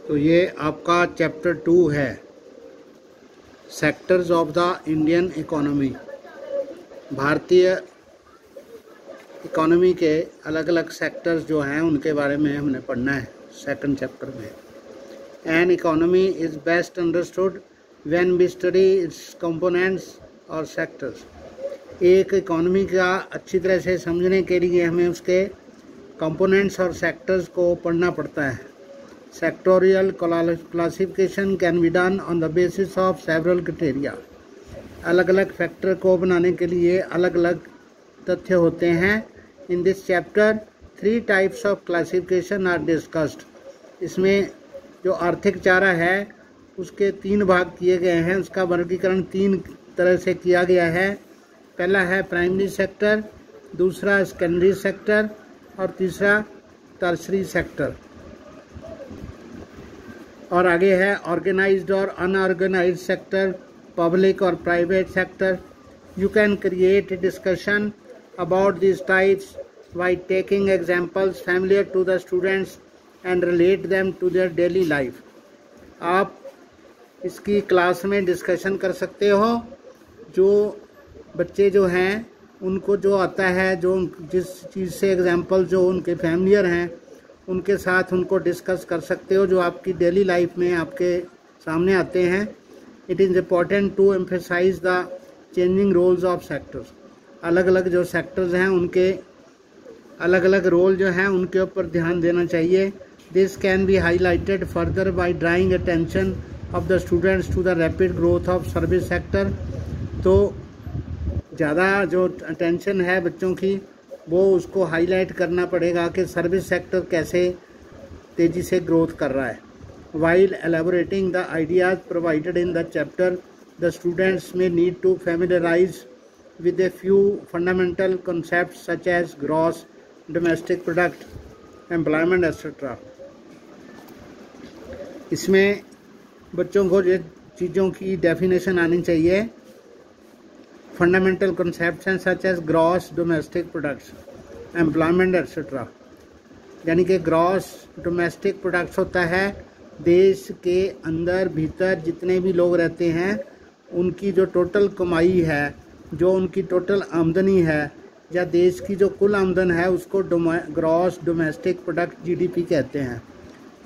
तो ये आपका चैप्टर 2 है, sectors of the Indian economy. भारतीय इकोनॉमी के अलग अलग सेक्टर्स जो हैं उनके बारे में हमने पढ़ना है सेकंड चैप्टर में। An economy is best understood when we study its components और सेक्टर्स। एक इकोनॉमी का अच्छी तरह से समझने के लिए हमें उसके कंपोनेंट्स और सेक्टर्स को पढ़ना पड़ता है। Sectoral classification can be done on the basis of several criteria. अलग अलग फैक्टर को बनाने के लिए अलग अलग तथ्य होते हैं। In this chapter 3 types of classification are discussed. इसमें जो आर्थिक चारा है उसके 3 भाग किए गए हैं, उसका वर्गीकरण 3 तरह से किया गया है। पहला है प्राइमरी सेक्टर, दूसरा सेकेंडरी सेक्टर और तीसरा टर्शरी सेक्टर। और आगे है ऑर्गेनाइज्ड और अनऑर्गेनाइज्ड सेक्टर, पब्लिक और private sector. You can create a discussion about this types by taking examples familiar to the students and relate them to their daily life. आप इसकी class में discussion कर सकते हो। जो बच्चे जो हैं उनको जो आता है, जो जिस चीज़ से एग्जांपल जो उनके फैमिलियर हैं उनके साथ उनको डिस्कस कर सकते हो, जो आपकी डेली लाइफ में आपके सामने आते हैं। It is important to emphasise the changing roles of sectors. अलग अलग जो सेक्टर्स हैं उनके अलग अलग रोल जो हैं उनके ऊपर ध्यान देना चाहिए। This can be highlighted further by drawing attention of the students to the rapid growth of service sector. तो ज़्यादा जो अटेंशन है बच्चों की वो उसको हाईलाइट करना पड़ेगा कि सर्विस सेक्टर कैसे तेज़ी से ग्रोथ कर रहा है। While elaborating the ideas provided in the chapter, the students में need to familiarise with a few fundamental concepts such as gross domestic product, employment etcetera. इसमें बच्चों को ये चीज़ों की डेफिनेशन आनी चाहिए। फंडामेंटल कॉन्सेप्ट्स हैं such as gross domestic products, employment etcetera. यानी कि ग्रॉस डोमेस्टिक प्रोडक्ट्स होता है देश के अंदर भीतर जितने भी लोग रहते हैं उनकी जो टोटल कमाई है, जो उनकी टोटल आमदनी है या देश की जो कुल आमदन है उसको ग्रॉस डोमेस्टिक प्रोडक्ट जीडीपी कहते हैं।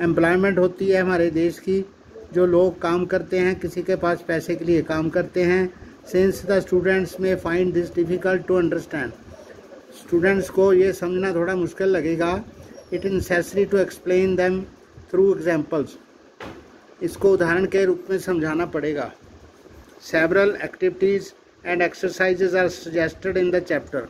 एम्प्लॉयमेंट होती है हमारे देश की, जो लोग काम करते हैं, किसी के पास पैसे के लिए काम करते हैं। Since the students may find this difficult to understand, students को ये समझना थोड़ा मुश्किल लगेगा। It is necessary to explain them through examples, इसको उदाहरण के रूप में समझाना पड़ेगा। Several activities and exercises are suggested in the chapter.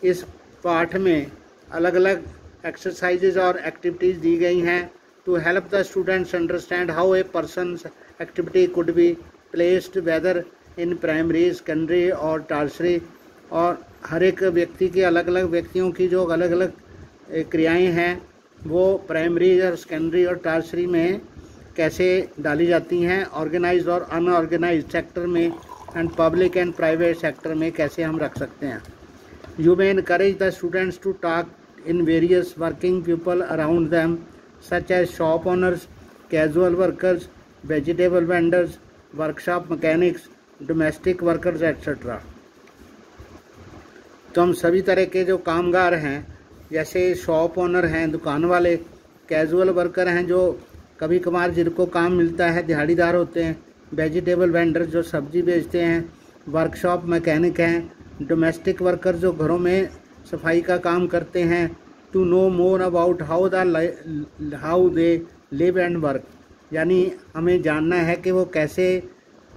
इस पाठ में अलग अलग एक्सरसाइजेज और एक्टिविटीज़ दी गई हैं to help the students understand how a person's activity could be placed whether in primary, secondary और टर्शरी। और हर एक व्यक्ति के अलग अलग व्यक्तियों की जो अलग अलग क्रियाएं हैं वो प्राइमरी और सेकेंडरी और टर्शरी में कैसे डाली जाती हैं, ऑर्गेनाइज्ड और अनऑर्गेनाइज्ड सेक्टर में and public and private sector में कैसे हम रख सकते हैं। You may encourage the students to talk in various working people around them such as shop owners, casual workers, vegetable vendors, workshop mechanics, domestic workers etcetera. तो हम सभी तरह के जो कामगार हैं, जैसे शॉप ओनर हैं, दुकान वाले, कैजुअल वर्कर हैं जो कभी कभार जिनको काम मिलता है, दिहाड़ीदार होते हैं, वेजिटेबल वेंडर जो सब्जी बेचते हैं, वर्कशॉप मैकेनिक हैं, डोमेस्टिक वर्कर जो घरों में सफाई का काम करते हैं। To know more about how they live and work, यानी हमें जानना है कि वो कैसे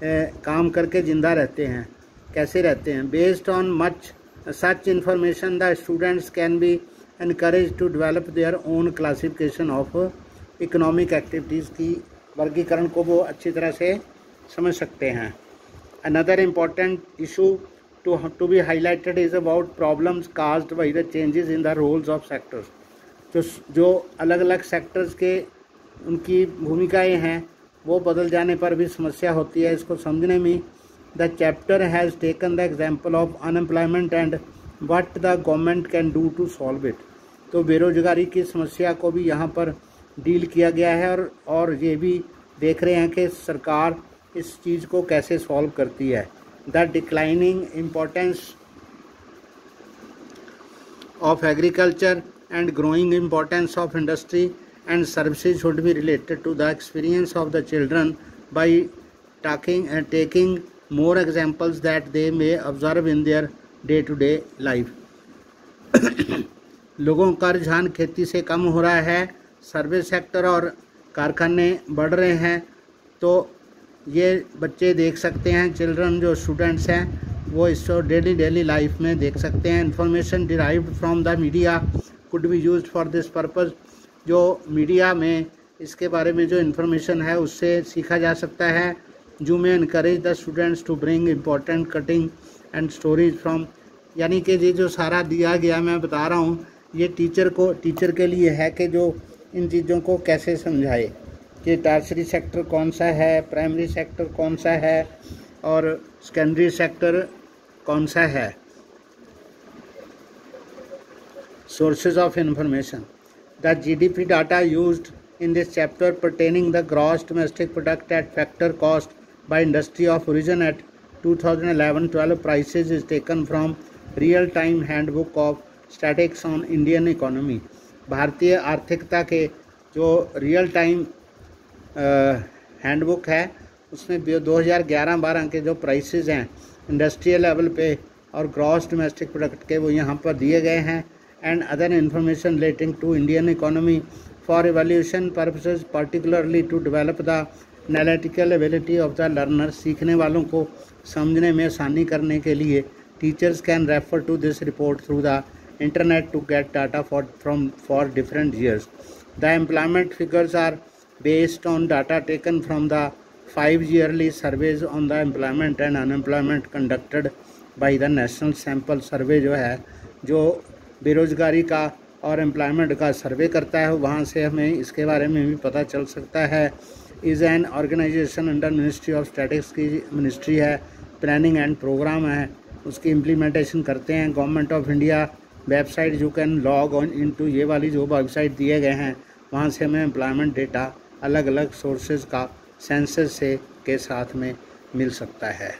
काम करके ज़िंदा रहते हैं, कैसे रहते हैं। Based on much such information the students can be encourage to develop their own classification of economic activities की वर्गीकरण को वो अच्छी तरह से समझ सकते हैं। Another important issue to be highlighted is about problems caused by the changes in the roles of sectors. जो अलग अलग सेक्टर्स के उनकी भूमिकाएं हैं वो बदल जाने पर भी समस्या होती है इसको समझने में। The chapter has taken the example of unemployment and what the government can do to solve it. तो बेरोजगारी की समस्या को भी यहाँ पर डील किया गया है और ये भी देख रहे हैं कि सरकार इस चीज़ को कैसे सॉल्व करती है। The declining importance of agriculture and growing importance of industry and services should be related to the experience of the children by taking more examples that they may observe in their day-to-day life. लोगों का रुझान खेती से कम हो रहा है, service sector और कारखाने बढ़ रहे हैं, तो ये बच्चे देख सकते हैं, चिल्ड्रन जो स्टूडेंट्स हैं वो इसको डेली लाइफ में देख सकते हैं। Information derived from the media could be used for this purpose. जो मीडिया में इसके बारे में जो इन्फॉर्मेशन है उससे सीखा जा सकता है। You may encourage the students to bring important cutting and stories from, यानी कि ये जो सारा दिया गया मैं बता रहा हूँ ये टीचर के लिए है कि जो इन चीज़ों को कैसे समझाए कि टर्शरी सेक्टर कौन सा है, प्राइमरी सेक्टर कौन सा है और सेकेंडरी सेक्टर कौन सा है। Sources of information, the GDP data used in this chapter pertaining the gross domestic product at factor cost by industry of origin at 2011-12 prices is taken from real time handbook of statics on Indian economy. भारतीय आर्थिकता के जो real time handbook है उसमें 2011-12 के जो prices हैं industrial level पे और ग्रॉस डोमेस्टिक प्रोडक्ट के वो यहाँ पर दिए गए हैं। And other information relating to Indian economy for evaluation purposes particularly to develop the analytical ability of the learner. सीखने वालों को समझने में आसानी करने के लिए teachers can refer to this report through the internet to get data for different years. The employment figures are based on data taken from the 5 yearly surveys on the employment and unemployment conducted by the National Sample Survey जो है, जो बेरोज़गारी का और employment का सर्वे करता है, वहाँ से हमें इसके बारे में भी पता चल सकता है। Is an organisation under ministry of statistics की मिनिस्ट्री है, प्लानिंग एंड प्रोग्राम है, उसकी इम्प्लीमेंटेशन करते हैं। Government of India website you can log on into, ये वाली जो वेबसाइट दिए गए हैं वहाँ से हमें एम्प्लॉयमेंट डेटा अलग अलग सोर्सेज का सेंसस से के साथ में मिल सकता है।